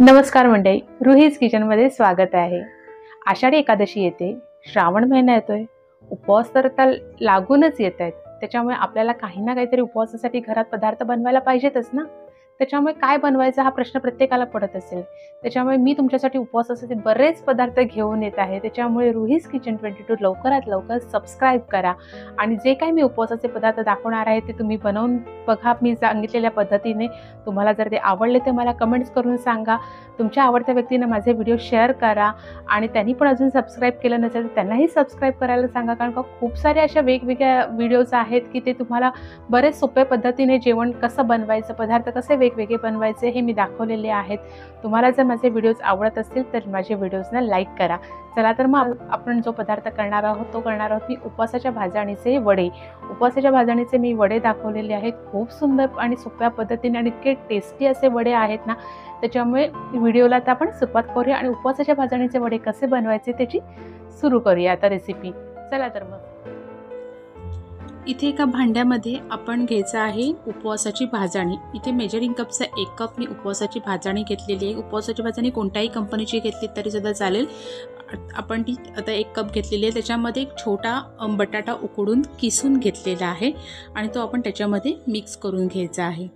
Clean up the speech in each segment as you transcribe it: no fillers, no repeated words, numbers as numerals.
नमस्कार मंडळी, रुहीज किचनमध्ये स्वागत आहे। आषाढी एकादशी येते, श्रावण महिना येतोय, उपवास तर आता लागूनच येत आहेत। त्याच्यामुळे आपल्याला काही ना काहीतरी उपवासासाठी घरात पदार्थ बनवायला पाहिजेतच ना। त्याच्यामुळे काय बनवायचा हा प्रश्न प्रत्येकाला पडत असेल। त्याच्यामुळे मी तुमच्यासाठी उपवासासाठी बरेच पदार्थ घेऊन येत आहे। त्याच्यामुळे रुहीज किचन 22 लवकरात लवकर सबस्क्राइब करा आणि जे काही मी उपवासाचे पदार्थ दाखवणार आहे ते तुम्ही बनवून बघा मी सांगितलेल्या पद्धतीने। तुम्हाला जर ते आवडले तर मला कमेंट्स करून सांगा। तुमच्या आवडत्या व्यक्तींना माझे व्हिडिओ शेअर करा आणि त्यांनी पण अजून सबस्क्राइब केलं नसेल तर त्यांनाही सबस्क्राइब करायला सांगा, कारण का खूप सारे अशा वेगवेगळ्या व्हिडिओज आहेत की ते तुम्हाला बरेच सोप्या पद्धतीने जेवण कसं बनवायचं, पदार्थ कसे वेगवेगळे बनवायचे हे मी दाखवलेले आहेत। तुम्हाला जर माझे व्हिडिओज आवडत असतील तर माझे व्हिडिओजना लाईक करा। चला तर मग आपण जो पदार्थ करणार आहोत तो करणार आहोत मी उपवासाच्या भाजणीचे वडे। उपवासाच्या भाजणीचे मी वडे दाखवलेले आहेत, खूप सुंदर आणि सोप्या पद्धतीने आणि इतके टेस्टी असे वडे आहेत ना। त्याच्यामुळे व्हिडिओला आता आपण सुरुवात करूया आणि उपवासाच्या भाजणीचे वडे कसे बनवायचे त्याची सुरू करूया आता रेसिपी। चला तर मग इथे एका भांड्यामध्ये आपण घ्यायचं आहे उपवासाची भाजणी। इथे मेजरिंग कपचा 1 कप मी उपवासाची भाजणी घेतलेली आहे। उपवासाची भाजणी कोणत्याही कंपनीची घेतली तरी सुद्धा चालेल। आपण ती आता 1 कप घेतलेली आहे। त्याच्यामध्ये एक छोटा बटाटा उकडून किसून घेतलेला आहे आणि तो आपण त्याच्यामध्ये मिक्स करून घ्यायचा आहे।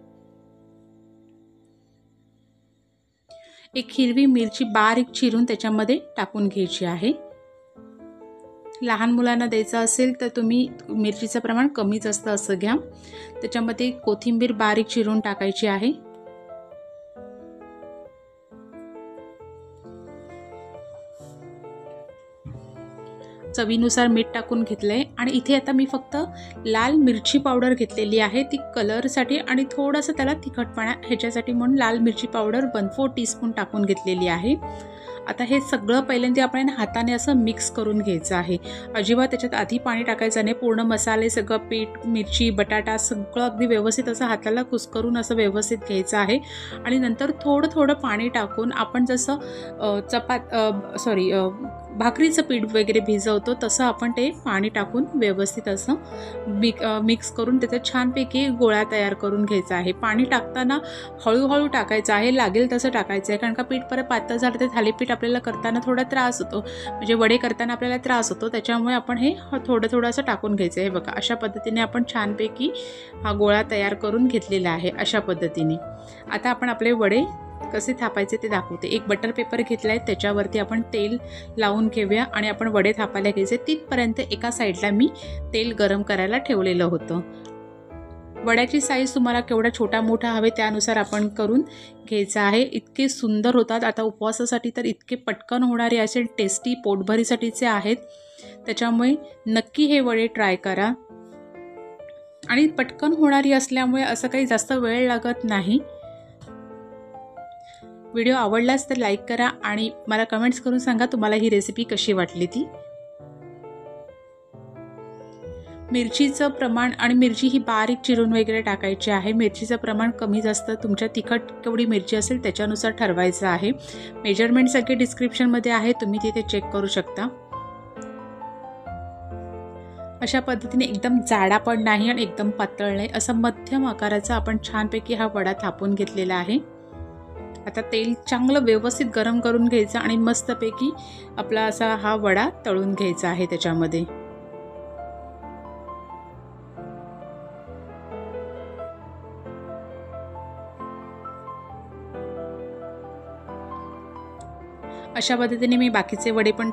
एक हिरवी मिरची बारीक चिरून त्याच्यामध्ये टाकून घ्यायची आहे। लहान मुलांना द्यायचं असेल तर तुम्ही मिरचीचं प्रमाण कमी जास्त असं घ्या। त्याच्यामध्ये कोथिंबीर बारीक चिरून टाकायची आहे। चवीनुसार मीठ टाकून घेतलंय आणि इथे आता मी फक्त लाल मिरची पावडर घेतलेली आहे, ती कलरसाठी आणि थोडंसं त्याला तिखटपणा ह्याच्यासाठी म्हणून लाल मिरची पावडर 1/4 टीस्पून टाकून घेतलेली आहे। आता हे सगळं पहिल्यांदा आपण हाताने असं मिक्स करून घ्यायचं आहे। अजिबात त्याच्यात आधी पाणी टाकायचं नाही। पूर्ण मसाले सगळं पीठ, मिरची, बटाटा सगळं अगदी व्यवस्थित असं हाताला कुस्करून असं व्यवस्थित घ्यायचं आहे आणि नंतर थोडं थोडं पाणी टाकून आपण जसं भाकरीचं पीठ वगैरे भिजवतो तसं आपण ते पाणी टाकून व्यवस्थित असं मिक्स करून त्याचा छानपैकी गोळा तयार करून घ्यायचा आहे। पाणी टाकताना हळूहळू टाकायचं आहे, लागेल तसं टाकायचं आहे, कारण का पीठ परत पातळ झालं तर थालीपीठ आपल्याला करताना थोडा त्रास होतो, म्हणजे वडे करताना आपल्याला त्रास होतो। त्याच्यामुळे आपण हे थोडं थोडं असं टाकून घ्यायचं आहे। बघा अशा पद्धतीने आपण छानपैकी हा गोळा तयार करून घेतलेला आहे। अशा पद्धतीने आता आपण आपले वडे कसे थापायचे ते दाखवते। एक बटर पेपर घेतलाय, त्याच्यावरती आपण तेल लावून घेऊया आणि आपण वडे थापायला घ्यायचे। तिथपर्यंत एका साईडला मी तेल गरम करायला ठेवलेलं होतं। वड्याची साईज तुम्हाला केवढा छोटा मोठा हवे त्यानुसार आपण करून घ्यायचं आहे। इतके सुंदर होतात आता उपवासासाठी, तर इतके पटकन होणारे असे टेस्टी पोटभरीसाठीचे आहेत। त्याच्यामुळे नक्की हे वडे ट्राय करा आणि पटकन होणारी असल्यामुळे असं काही जास्त वेळ लागत नाही। व्हिडिओ आवडलाच तर लाईक करा आणि मला कमेंट्स करून सांगा तुम्हाला ही रेसिपी कशी वाटली ती। मिरचीचं प्रमाण आणि मिरची ही बारीक चिरून वगैरे टाकायची आहे। मिरचीचं प्रमाण कमी जास्त तुमच्या तिखट केवढी मिरची असेल त्याच्यानुसार ठरवायचं आहे। मेजरमेंट सगळे डिस्क्रिप्शनमध्ये आहे, तुम्ही तिथे चेक करू शकता। अशा पद्धतीने एकदम जाडा पण नाही आणि एकदम पातळ नाही, असं मध्यम आकाराचा आपण छानपैकी हा वडा थापून घेतलेला आहे। आता तेल चांगलं व्यवस्थित गरम करून घ्यायचं आणि मस्तपैकी आपला असा हा वडा तळून घ्यायचा आहे त्याच्यामध्ये। अशा पद्धतीने मी बाकीचे वडे पण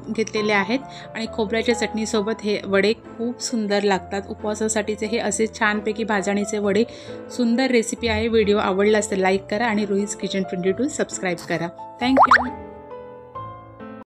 घेतलेले आहेत आणि खोबऱ्याच्या चटणीसोबत हे वडे खूप सुंदर लागतात। उपवासासाठीचे हे असे छानपैकी भाजणीचे वडे सुंदर रेसिपी आहे। व्हिडिओ आवडला असेल लाईक करा आणि रुहीज किचन 22 सबस्क्राइब करा। थँक्यू।